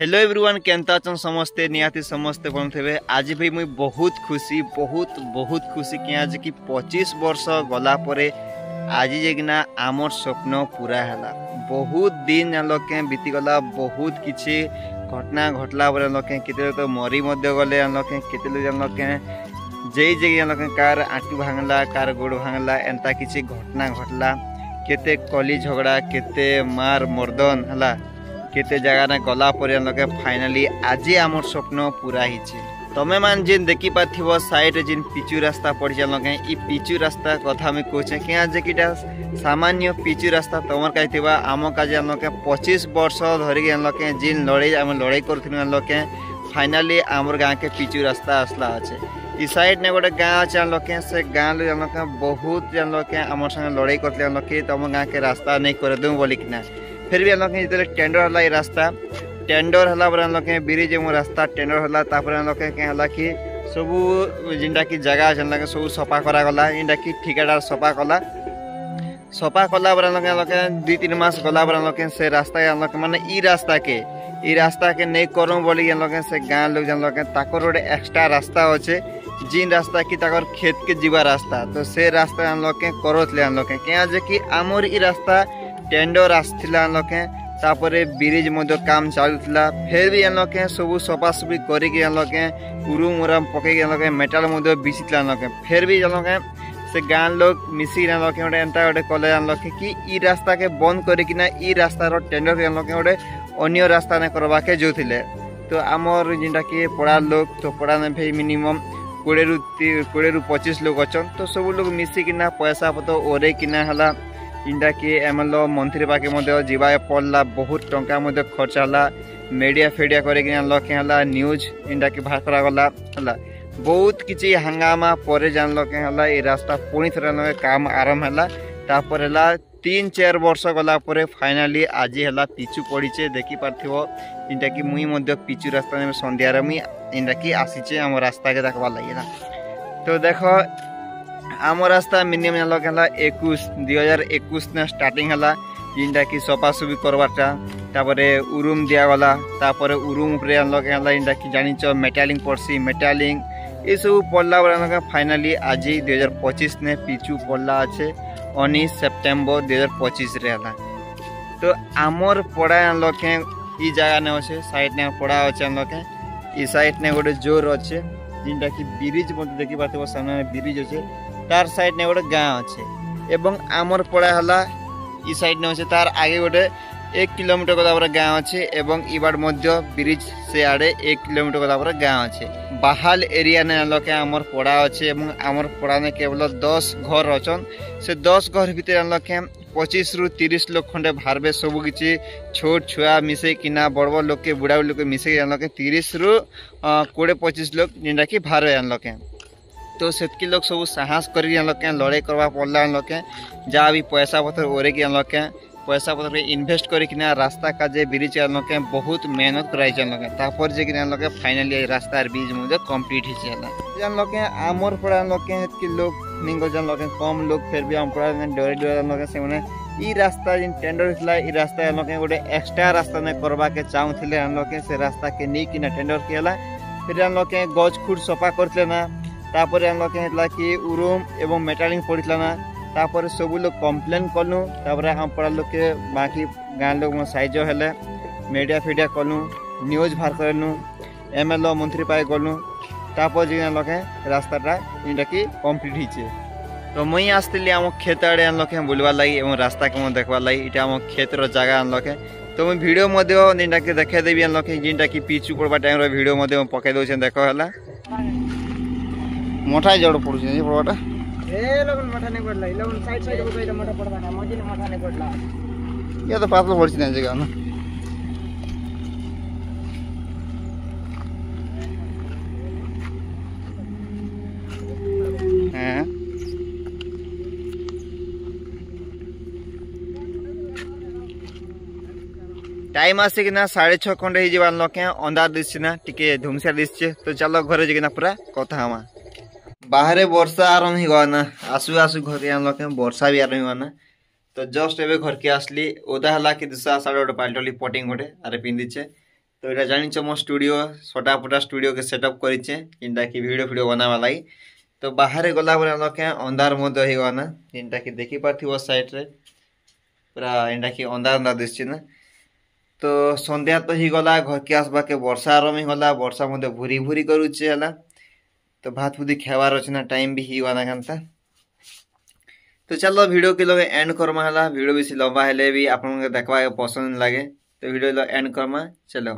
Hello everyone Kenta चन समस्ते निहाती समस्ते बन थे आज भी मुई बहुत खुशी बहुत खुशी कि आज कि 25 वर्ष गला परे आज जेकिना आमर स्वप्न पूरा है। बहुत दिन लोके बीतीगला बहुत किसी घटना घटला लोके केते तो मरी गले लोके केते लोके जे लोके कार आंटू भांगला कार गोड़ भांगला एंता किसी घटना घटला केते कली झगड़ा केते मार मर्दन है केते जगह ने गला पर लोके फाइनाली आज आमर स्वप्न पूरा हिचे। तमे मान जिन देखि पाथिबो साइड जिन पिचू रास्ता पड़ लोके ई पिचू रास्ता कथा में कहचे कि आज किटा सामान्य पिचू रास्ता तमर कहथिबा आम का जे लोके 25 वर्ष धरि लोके जिन लड़ाई आम लड़ाई करथिन लोके फाइनाली आमर गांव के पिचू रास्ता असला আছে। ई साइड ने गोटे गाँव अच्छे लोके से गाँव लोके बहुत लोके आम संगे लड़ाई करते लोके तुम गाँव के रास्ता नहीं कर दूँ बोलिकिना फिर भी लोके जो टेंडर है रास्ता टेंडर है लोके ब्रिज और रास्ता टेंडर है लोके क्या कि सबू जिनटा कि जगह अच्छे सब सफा करागला जिनटा कि ठिकादार सफा कला लोके 2-3 मास गला लोके से रास्ता लोके माने ई रास्ता के नहीं करूँ बोली लोके से गाँव लोग जन लोके ताकर गोटे एक्स्ट्रा रास्ता अच्छे जिन रास्ता कि ताकर खेत के जीवा रास्ता तो से रास्ता लोके करोतले लोके क्या कि आमर ई रास्ता टेंडर आसला लोके तापरे ब्रिज मध्य काम चलुला फिर भी लोके सब सफासफी करके लोके उरुम उराम पकई लोके मेटाल मध्य बिछिला लोके फिर भी लोके से गाँव लोग मिसिक लोके गोटे एंता गोटे कले लोके कि ई रास्ता के बंद करकिना ई रास्तार टेंडर लोके गोटे अन्य रास्ता ने करवाके जोथिले तो आमर जिनटा कि पड़ा लोग तो पड़ा ने भाई मिनिमम 20 ରୁ 25 लोग अच्छन तो सब लोग मिसिकिना पैसा पतर ओरे किना हला जिनटा कि एमएलओ मंत्री पाखे जीवा पड़ला बहुत टंका खर्च है मीडिया फेडिया करके लोके हला न्यूज जिनटा कि बाहर करागला हला बहुत किसी हंगामा पर जान लोके हला ये रास्ता पुणी थे काम आरंभ है तापर है 3-4 वर्ष गला परे फाइनाली आज है पिचू पड़ीचे देखी पार्थिव जिनटा कि मुई पिचू रास्ता में संध्यार मुई जिनटा कि आसीचे आम रास्ता के देखवा लगे तो देख आम रास्ता मिनिमम लोग है 2021 ने स्टार्टिंग है जिनटा कि सफासफी करवाटा तापरे उरुम दिगला तापर उरुम लोग है जिनटा कि जानिच मेटालिंग पड़सी मेटालिंग ये सब पड़ला फाइनाली आज 2025 ने पिचू पड़ला अच्छे 19 सेप्टेम्बर 2025 रे हला तो आमर पड़ा लोके ई जगह ने अच्छे साइड ने पड़ा अच्छे लोके ई साइड ने गोटे जोर अच्छे जिनटा कि ब्रिज मत देखि पाथबो सामने ब्रिज अच्छे तार साइड ने गोटे गाँव अच्छे एवं आमर पड़ा हला ई साइड ने अच्छे तार आगे गोटे 1 किलोमीटर गला गाँव अच्छे एवं इबार मध्य ब्रिज से आड़े 1 किलोमीटर गला गाँव अच्छे बाहाल एरिया ने लोके आमर पड़ा अच्छे एवं आमर पड़ा ने केवल 10 घर अच्छन से 10 घर भितर लोके 25 ରୁ 30 लोग खंडे बाहर सब किसी छोट छुआ मिसे किना बड़ बड़ लोग के बुढ़ा लोग मिसे लोके 30 ରୁ 20-25 लोग जिनटा कि बाहर लोके तो सेतकी लोग सब साहस कर लड़ाई करवा पड़ला लोके जहाँ भी पैसा पतर ओरे के लोके पैसा पतर इन्वेस्ट करके रास्ता का जे ब्रिज लोके बहुत मेहनत कराई लोके तापर जे लोके फाइनाली रास्ता ब्रिज मुझे कंप्लीट ही लोके आमर पड़ा लोके लोग निंगो जन लोके कम लोग फिर भी आम पड़ा डरे डरे लोके से माने ई रास्ता जिन टेंडर थिला ई रास्ता लोके गोटे एक्स्ट्रा रास्ता ने करवा के चाहूथिले लोके से रास्ता के नी किना टेंडर केला फिर लोके गज खुद सफा करथिले ना तापर लोके हेतला कि उरुम एवं मेटालिंग पड़ितला ना तापर सब लोग कंप्लेन कलु तापर हम पड़ा लोग के बाकी गाँव लोग साइज हेले मीडिया फेडिया कलु न्यूज बाहर करलु एमएलओ मंत्री पाए गलु तापर जे लोके रास्ताटा जिनटा कि कंप्लीट हिचे तो मुई आसती आम खेत आड़े लोके बुलवा लगी और रास्ता के देखवा लगी इटा आम खेतर जगह लोके तो मुझे भिडियो जिनटा कि देखेदेवी लोके जिनटा कि पिचू पड़वा टाइम भिडियो पकई दौर देख है मोटा जड़ पड़े पड़वाटा ये तो पातला पड़ी ना जगह ना टाइम आसिकिना 6:30 खंडे लोके अंधार दिशना टिके धुमसिया दिशे तो चलो घरे जगह पूरा कथा हमा बाहर वर्षा आरंभ ही गना आसु आसु घर के लोके वर्षा भी आरंभ गना तो जस्ट एबे घर के आसली ओदा हला कि दूसरा साड़ गोटे पाल्टली पटिंग गोटे आरे पिंधिचे तो ये जानी मो स्टूडियो छोटापोटा स्टूडियो के सेटअप करें जिनटा कि वीडियो फिडियो बनावा लगी। तो बाहर गला क्या अंधार मध्य होना जिनटा कि देखी पार्थ साइड रे पूरा एंटा कि अंधार अंधार दिशे ना। तो संध्या तो ही गला घर के आसवा के वर्षा आरम ही गला वर्षा मध्य भूरी भूरी करुचे है। तो भात भूति खेवार अच्छे ना टाइम भी ही गला घंटा। तो चलो वीडियो के लोग एंड करमा है वीडियो बेसी लंबा हेले भी आप देखवा पसंद लगे तो वीडियो एंड करमा चलो।